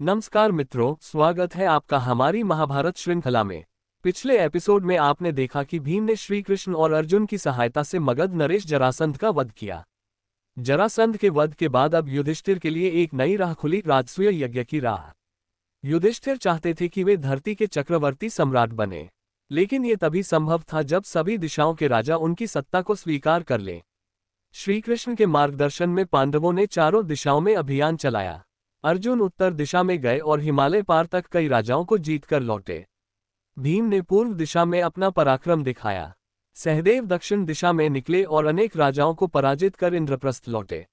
नमस्कार मित्रों, स्वागत है आपका हमारी महाभारत श्रृंखला में। पिछले एपिसोड में आपने देखा कि भीम ने श्री कृष्ण और अर्जुन की सहायता से मगध नरेश जरासंध का वध किया। जरासंध के वध के बाद अब युधिष्ठिर के लिए एक नई राह खुली, राजसूय यज्ञ की राह। युधिष्ठिर चाहते थे कि वे धरती के चक्रवर्ती सम्राट बने, लेकिन ये तभी संभव था जब सभी दिशाओं के राजा उनकी सत्ता को स्वीकार कर लें। श्रीकृष्ण के मार्गदर्शन में पांडवों ने चारों दिशाओं में अभियान चलाया। अर्जुन उत्तर दिशा में गए और हिमालय पार तक कई राजाओं को जीतकर लौटे। भीम ने पूर्व दिशा में अपना पराक्रम दिखाया। सहदेव दक्षिण दिशा में निकले और अनेक राजाओं को पराजित कर इंद्रप्रस्थ लौटे।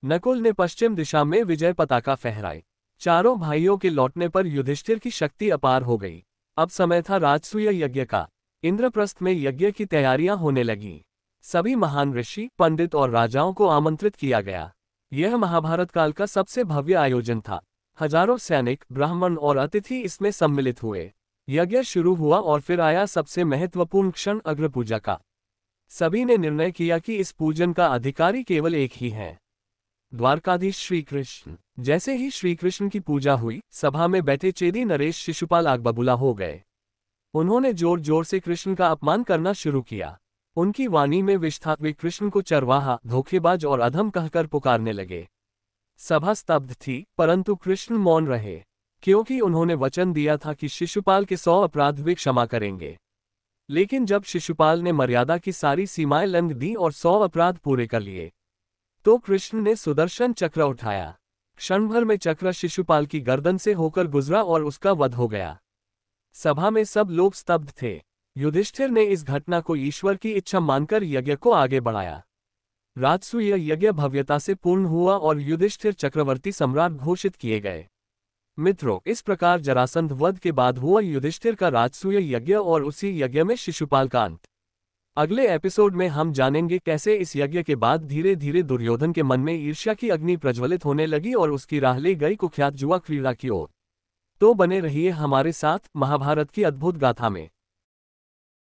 नकुल ने पश्चिम दिशा में विजय पताका फहराई। चारों भाइयों के लौटने पर युधिष्ठिर की शक्ति अपार हो गई। अब समय था राजसूय यज्ञ का। इंद्रप्रस्थ में यज्ञ की तैयारियां होने लगीं। सभी महान ऋषि, पंडित और राजाओं को आमंत्रित किया गया। यह महाभारत काल का सबसे भव्य आयोजन था। हजारों सैनिक, ब्राह्मण और अतिथि इसमें सम्मिलित हुए। यज्ञ शुरू हुआ और फिर आया सबसे महत्वपूर्ण क्षण, अग्रपूजा का। सभी ने निर्णय किया कि इस पूजन का अधिकारी केवल एक ही है, द्वारकाधीश श्री कृष्ण। जैसे ही श्री कृष्ण की पूजा हुई, सभा में बैठे चेदी नरेश शिशुपाल आग बबूला हो गए। उन्होंने जोर जोर से कृष्ण का अपमान करना शुरू किया। उनकी वाणी में विष था। वे कृष्ण को चरवाहा, धोखेबाज और अधम कहकर पुकारने लगे। सभा स्तब्ध थी, परंतु कृष्ण मौन रहे, क्योंकि उन्होंने वचन दिया था कि शिशुपाल के 100 अपराध वे क्षमा करेंगे। लेकिन जब शिशुपाल ने मर्यादा की सारी सीमाएं लंघ दी और 100 अपराध पूरे कर लिए, तो कृष्ण ने सुदर्शन चक्र उठाया। क्षण भर में चक्र शिशुपाल की गर्दन से होकर गुजरा और उसका वध हो गया। सभा में सब लोग स्तब्ध थे। युधिष्ठिर ने इस घटना को ईश्वर की इच्छा मानकर यज्ञ को आगे बढ़ाया। राजसूय यज्ञ भव्यता से पूर्ण हुआ और युधिष्ठिर चक्रवर्ती सम्राट घोषित किए गए। मित्रों, इस प्रकार जरासंध वध के बाद हुआ युधिष्ठिर का राजसूय यज्ञ और उसी यज्ञ में शिशुपाल का अंत। अगले एपिसोड में हम जानेंगे कैसे इस यज्ञ के बाद धीरे धीरे दुर्योधन के मन में ईर्ष्या की अग्नि प्रज्वलित होने लगी और उसकी राह ले गई कुख्यात जुआ क्रीड़ा की ओर। तो बने रहिए हमारे साथ महाभारत की अद्भुत गाथा में।